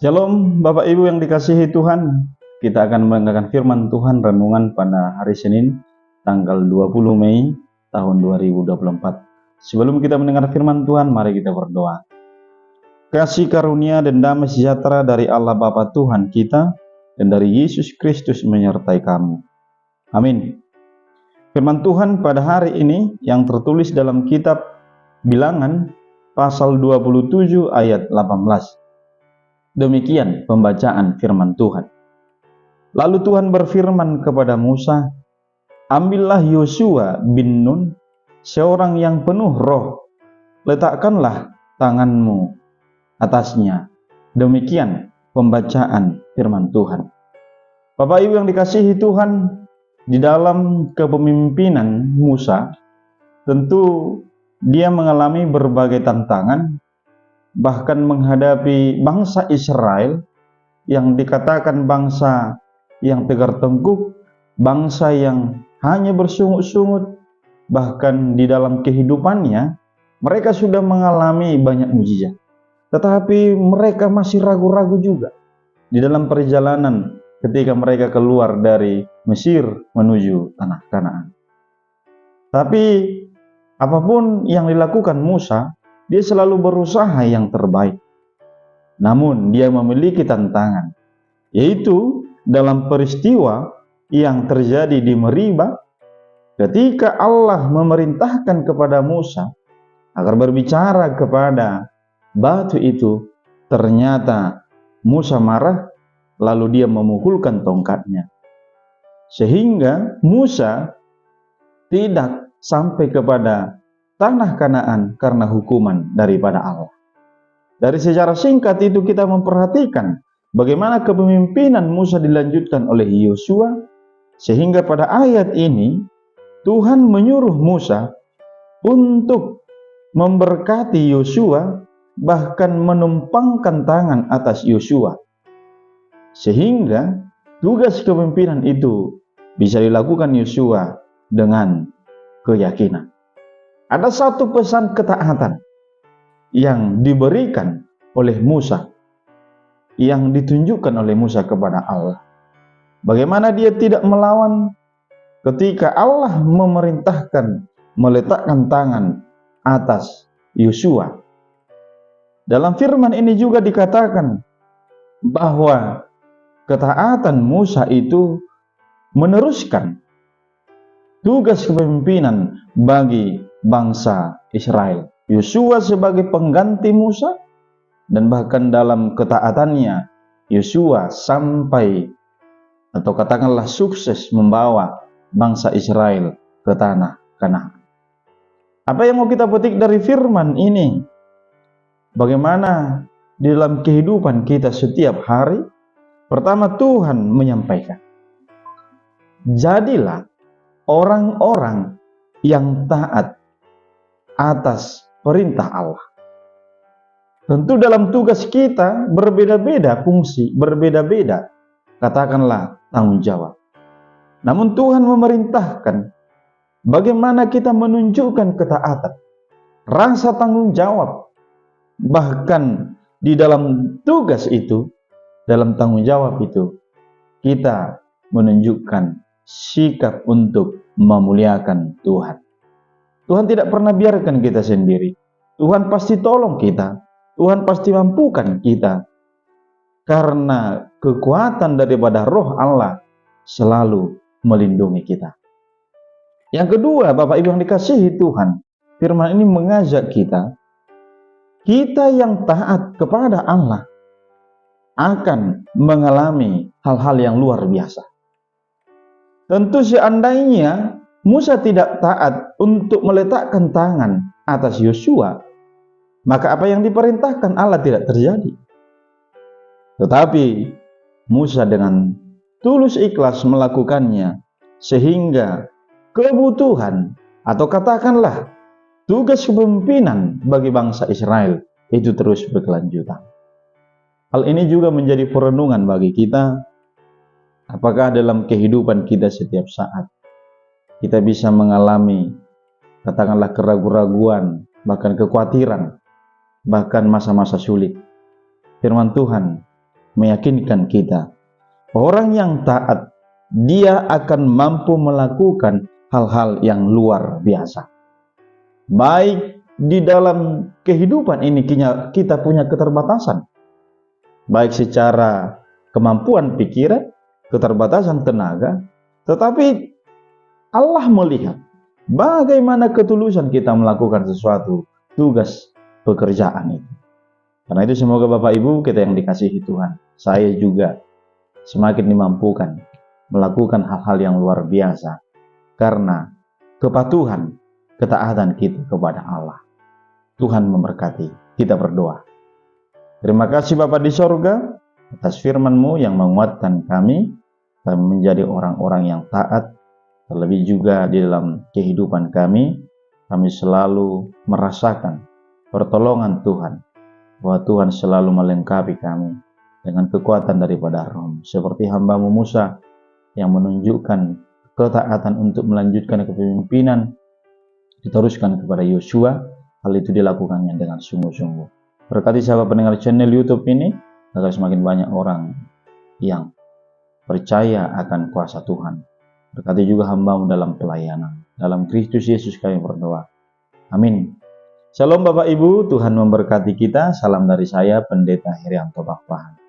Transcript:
Shalom Bapak Ibu yang dikasihi Tuhan. Kita akan mendengarkan firman Tuhan renungan pada hari Senin tanggal 20 Mei tahun 2024. Sebelum kita mendengar firman Tuhan, mari kita berdoa. Kasih karunia dan damai sejahtera dari Allah Bapa Tuhan kita dan dari Yesus Kristus menyertai kamu. Amin. Firman Tuhan pada hari ini yang tertulis dalam kitab Bilangan pasal 27 ayat 18. Demikian pembacaan firman Tuhan. Lalu Tuhan berfirman kepada Musa, "Ambillah Yosua bin Nun, seorang yang penuh roh, letakkanlah tanganmu atasnya." Demikian pembacaan firman Tuhan. Bapak Ibu yang dikasihi Tuhan, di dalam kepemimpinan Musa, tentu dia mengalami berbagai tantangan, bahkan menghadapi bangsa Israel yang dikatakan bangsa yang tegar tengkuk, bangsa yang hanya bersungut-sungut. Bahkan di dalam kehidupannya mereka sudah mengalami banyak mujizat, tetapi mereka masih ragu-ragu juga di dalam perjalanan ketika mereka keluar dari Mesir menuju tanah Kanaan. Tapi apapun yang dilakukan Musa, dia selalu berusaha yang terbaik. Namun dia memiliki tantangan, yaitu dalam peristiwa yang terjadi di Meribah ketika Allah memerintahkan kepada Musa agar berbicara kepada batu itu. Ternyata Musa marah, lalu dia memukulkan tongkatnya, sehingga Musa tidak sampai kepada tanah Kanaan karena hukuman daripada Allah. Dari sejarah singkat itu kita memperhatikan bagaimana kepemimpinan Musa dilanjutkan oleh Yosua, sehingga pada ayat ini Tuhan menyuruh Musa untuk memberkati Yosua, bahkan menumpangkan tangan atas Yosua, sehingga tugas kepemimpinan itu bisa dilakukan Yosua dengan keyakinan. Ada satu pesan ketaatan yang diberikan oleh Musa, yang ditunjukkan oleh Musa kepada Allah. Bagaimana dia tidak melawan ketika Allah memerintahkan meletakkan tangan atas Yosua. Dalam firman ini juga dikatakan bahwa ketaatan Musa itu meneruskan tugas kepemimpinan bagi bangsa Israel. Yosua sebagai pengganti Musa, dan bahkan dalam ketaatannya Yosua sampai atau katakanlah sukses membawa bangsa Israel ke tanah Kanaan. Apa yang mau kita petik dari firman ini? Bagaimana di dalam kehidupan kita setiap hari? Pertama, Tuhan menyampaikan, jadilah orang-orang yang taat atas perintah Allah. Tentu dalam tugas kita berbeda-beda fungsi, berbeda-beda katakanlah tanggung jawab. Namun Tuhan memerintahkan bagaimana kita menunjukkan ketaatan, rasa tanggung jawab. Bahkan di dalam tugas itu, dalam tanggung jawab itu, kita menunjukkan sikap untuk memuliakan Tuhan. Tuhan tidak pernah biarkan kita sendiri. Tuhan pasti tolong kita. Tuhan pasti mampukan kita. Karena kekuatan daripada roh Allah selalu melindungi kita. Yang kedua, Bapak Ibu yang dikasihi Tuhan, firman ini mengajak kita yang taat kepada Allah akan mengalami hal-hal yang luar biasa. Tentu seandainya Musa tidak taat untuk meletakkan tangan atas Yosua, maka apa yang diperintahkan Allah tidak terjadi. Tetapi Musa dengan tulus ikhlas melakukannya, sehingga kebutuhan atau katakanlah tugas kepemimpinan bagi bangsa Israel itu terus berkelanjutan. Hal ini juga menjadi perenungan bagi kita. Apakah dalam kehidupan kita setiap saat kita bisa mengalami katakanlah keraguan-raguan, bahkan kekhawatiran, bahkan masa-masa sulit. Firman Tuhan meyakinkan kita. Orang yang taat, dia akan mampu melakukan hal-hal yang luar biasa. Baik di dalam kehidupan ini kita punya keterbatasan. Baik secara kemampuan pikiran, keterbatasan tenaga, tetapi Allah melihat bagaimana ketulusan kita melakukan sesuatu tugas pekerjaan itu. Karena itu semoga Bapak Ibu kita yang dikasihi Tuhan, saya juga semakin dimampukan melakukan hal-hal yang luar biasa karena kepatuhan, ketaatan kita kepada Allah. Tuhan memberkati. Kita berdoa. Terima kasih Bapa di sorga atas firman-Mu yang menguatkan kami menjadi orang-orang yang taat. Terlebih juga di dalam kehidupan kami selalu merasakan pertolongan Tuhan, bahwa Tuhan selalu melengkapi kami dengan kekuatan daripada Roh. Seperti hamba-Mu Musa yang menunjukkan ketaatan untuk melanjutkan kepemimpinan, diteruskan kepada Yosua, hal itu dilakukannya dengan sungguh-sungguh. Berkati sahabat pendengar channel YouTube ini, agar semakin banyak orang yang percaya akan kuasa Tuhan. Berkati juga hamba-Mu dalam pelayanan. Dalam Kristus Yesus kami berdoa. Amin. Shalom Bapak Ibu, Tuhan memberkati kita. Salam dari saya, Pendeta Herianto Bakpahan.